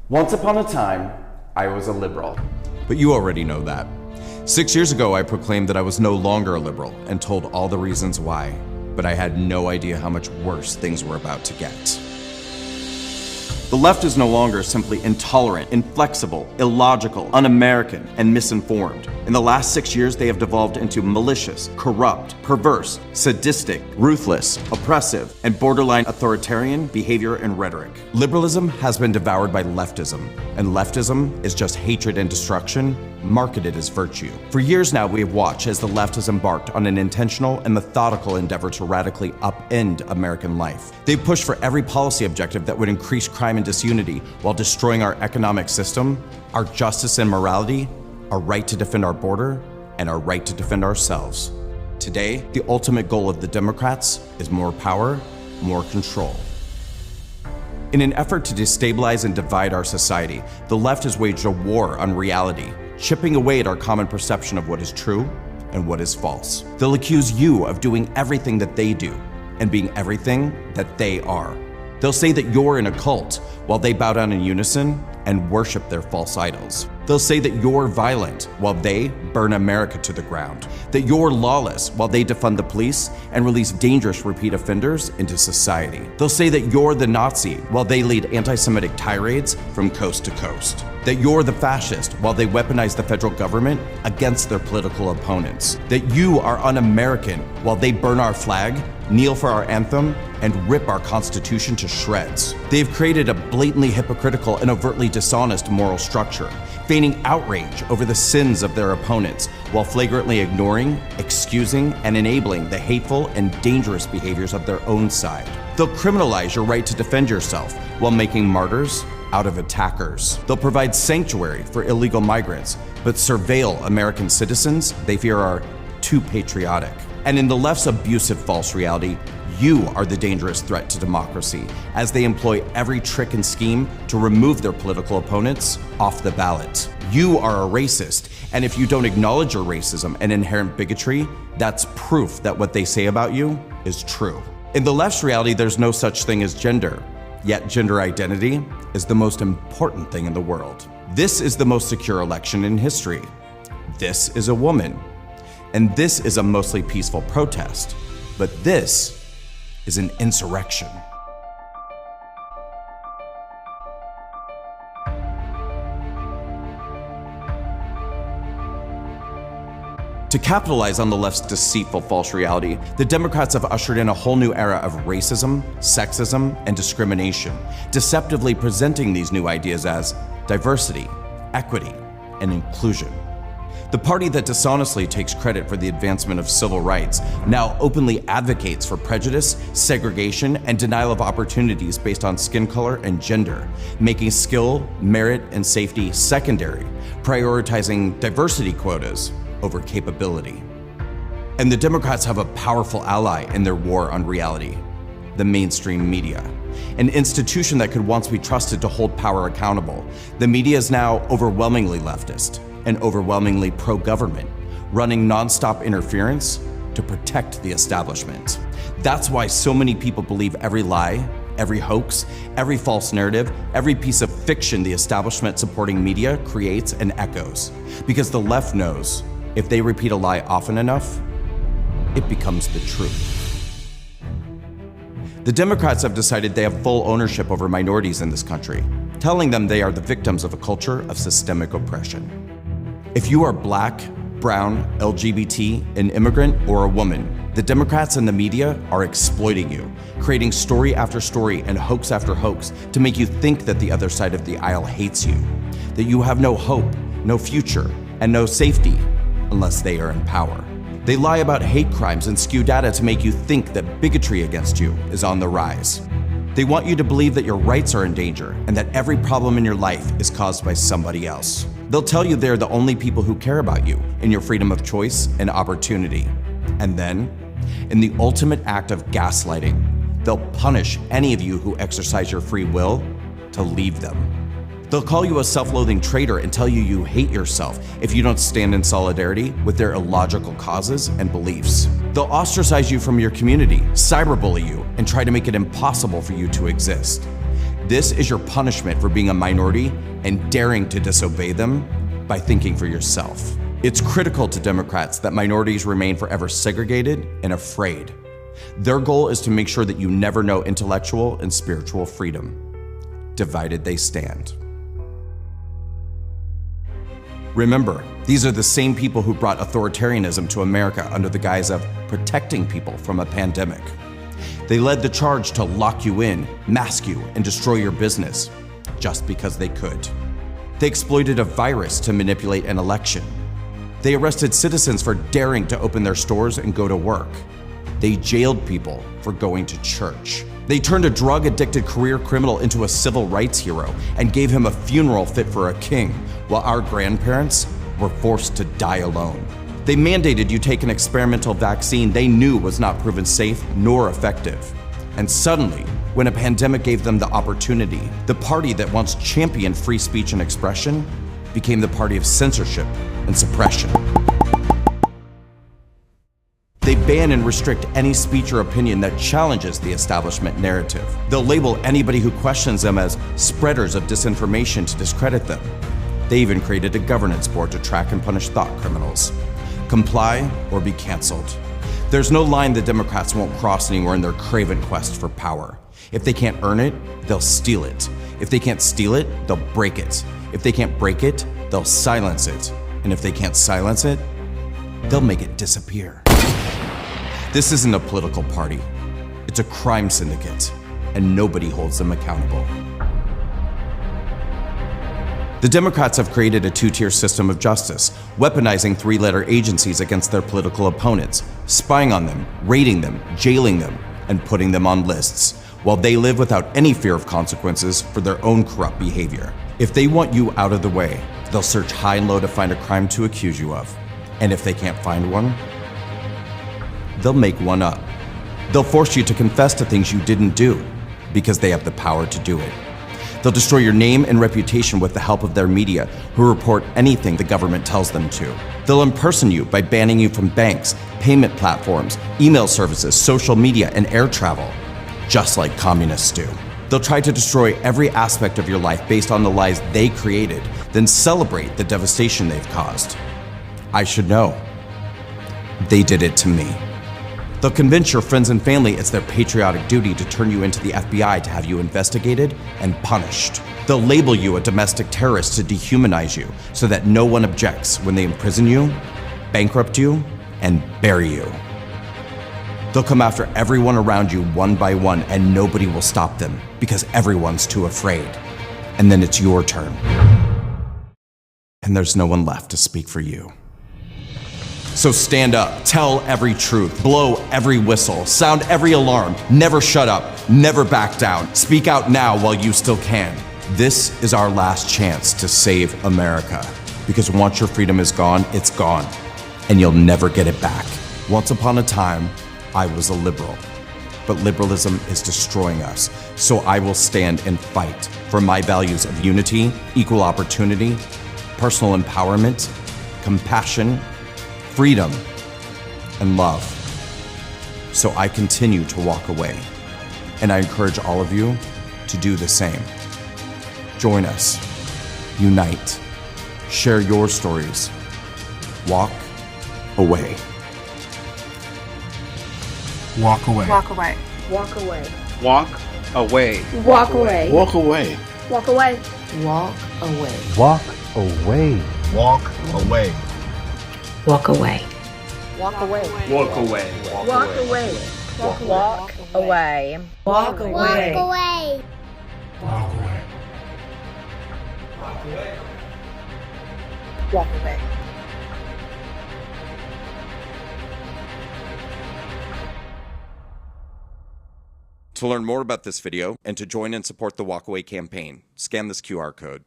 Once upon a time, I was a liberal. But you already know that. 6 years ago, I proclaimed that I was no longer a liberal and told all the reasons why, but I had no idea how much worse things were about to get. The left is no longer simply intolerant, inflexible, illogical, un-American, and misinformed. In the last 6 years, they have devolved into malicious, corrupt, perverse, sadistic, ruthless, oppressive, and borderline authoritarian behavior and rhetoric. Liberalism has been devoured by leftism, and leftism is just hatred and destruction marketed as virtue. For years now, we have watched as the left has embarked on an intentional and methodical endeavor to radically upend American life. They've pushed for every policy objective that would increase crime and disunity while destroying our economic system, our justice and morality, our right to defend our border, and our right to defend ourselves. Today, the ultimate goal of the Democrats is more power, more control. In an effort to destabilize and divide our society, the left has waged a war on reality, chipping away at our common perception of what is true and what is false. They'll accuse you of doing everything that they do and being everything that they are. They'll say that you're in a cult while they bow down in unison and worship their false idols. They'll say that you're violent while they burn America to the ground, that you're lawless while they defund the police and release dangerous repeat offenders into society. They'll say that you're the Nazi while they lead anti-Semitic tirades from coast to coast, that you're the fascist while they weaponize the federal government against their political opponents, that you are un-American while they burn our flag, kneel for our anthem, and rip our Constitution to shreds. They've created a blatantly hypocritical and overtly dishonest moral structure, feigning outrage over the sins of their opponents while flagrantly ignoring, excusing, and enabling the hateful and dangerous behaviors of their own side. They'll criminalize your right to defend yourself while making martyrs out of attackers. They'll provide sanctuary for illegal migrants, but surveil American citizens they fear are too patriotic. And in the left's abusive false reality, you are the dangerous threat to democracy as they employ every trick and scheme to remove their political opponents off the ballot. You are a racist, and if you don't acknowledge your racism and inherent bigotry, that's proof that what they say about you is true. In the left's reality, there's no such thing as gender, yet gender identity is the most important thing in the world. This is the most secure election in history. This is a woman. And this is a mostly peaceful protest, but this is an insurrection. To capitalize on the left's deceitful false reality, the Democrats have ushered in a whole new era of racism, sexism, and discrimination, deceptively presenting these new ideas as diversity, equity, and inclusion. The party that dishonestly takes credit for the advancement of civil rights now openly advocates for prejudice, segregation, and denial of opportunities based on skin color and gender, making skill, merit, and safety secondary, prioritizing diversity quotas over capability. And the Democrats have a powerful ally in their war on reality: the mainstream media. An institution that could once be trusted to hold power accountable, the media is now overwhelmingly leftist and overwhelmingly pro-government, running nonstop interference to protect the establishment. That's why so many people believe every lie, every hoax, every false narrative, every piece of fiction the establishment supporting media creates and echoes. Because the left knows if they repeat a lie often enough, it becomes the truth. The Democrats have decided they have full ownership over minorities in this country, telling them they are the victims of a culture of systemic oppression. If you are black, brown, LGBT, an immigrant, or a woman, the Democrats and the media are exploiting you, creating story after story and hoax after hoax to make you think that the other side of the aisle hates you, that you have no hope, no future, and no safety unless they are in power. They lie about hate crimes and skew data to make you think that bigotry against you is on the rise. They want you to believe that your rights are in danger and that every problem in your life is caused by somebody else. They'll tell you they're the only people who care about you and your freedom of choice and opportunity. And then, in the ultimate act of gaslighting, they'll punish any of you who exercise your free will to leave them. They'll call you a self-loathing traitor and tell you you hate yourself if you don't stand in solidarity with their illogical causes and beliefs. They'll ostracize you from your community, cyberbully you, and try to make it impossible for you to exist. This is your punishment for being a minority and daring to disobey them by thinking for yourself. It's critical to Democrats that minorities remain forever segregated and afraid. Their goal is to make sure that you never know intellectual and spiritual freedom. Divided they stand. Remember, these are the same people who brought authoritarianism to America under the guise of protecting people from a pandemic. They led the charge to lock you in, mask you, and destroy your business, just because they could. They exploited a virus to manipulate an election. They arrested citizens for daring to open their stores and go to work. They jailed people for going to church. They turned a drug-addicted career criminal into a civil rights hero and gave him a funeral fit for a king, while our grandparents were forced to die alone. They mandated you take an experimental vaccine they knew was not proven safe nor effective. And suddenly, when a pandemic gave them the opportunity, the party that once championed free speech and expression became the party of censorship and suppression. They ban and restrict any speech or opinion that challenges the establishment narrative. They'll label anybody who questions them as spreaders of disinformation to discredit them. They even created a governance board to track and punish thought criminals. Comply or be canceled. There's no line the Democrats won't cross anymore in their craven quest for power. If they can't earn it, they'll steal it. If they can't steal it, they'll break it. If they can't break it, they'll silence it. And if they can't silence it, they'll make it disappear. This isn't a political party. It's a crime syndicate, and nobody holds them accountable. The Democrats have created a two-tier system of justice, weaponizing three-letter agencies against their political opponents, spying on them, raiding them, jailing them, and putting them on lists, while they live without any fear of consequences for their own corrupt behavior. If they want you out of the way, they'll search high and low to find a crime to accuse you of. And if they can't find one, they'll make one up. They'll force you to confess to things you didn't do, because they have the power to do it. They'll destroy your name and reputation with the help of their media, who report anything the government tells them to. They'll impersonate you by banning you from banks, payment platforms, email services, social media, and air travel, just like communists do. They'll try to destroy every aspect of your life based on the lies they created, then celebrate the devastation they've caused. I should know. They did it to me. They'll convince your friends and family it's their patriotic duty to turn you into the FBI to have you investigated and punished. They'll label you a domestic terrorist to dehumanize you so that no one objects when they imprison you, bankrupt you, and bury you. They'll come after everyone around you one by one, and nobody will stop them because everyone's too afraid. And then it's your turn. And there's no one left to speak for you. So stand up, tell every truth, blow every whistle, sound every alarm, never shut up, never back down. Speak out now while you still can. This is our last chance to save America. Because once your freedom is gone, it's gone, and you'll never get it back. Once upon a time, I was a liberal, but liberalism is destroying us. So I will stand and fight for my values of unity, equal opportunity, personal empowerment, compassion, freedom, and love. So I continue to walk away, and I encourage all of you to do the same. Join us, unite, share your stories, walk away. Walk away. Walk away. Walk away. Walk away. Walk away. Walk away. Walk away. Walk away. Walk away. Walk away. Walk away. Walk away. Walk away. Walk away. Walk away. Walk away. Walk away. Walk away. Walk away. To learn more about this video and to join and support the Walkaway campaign, scan this QR code.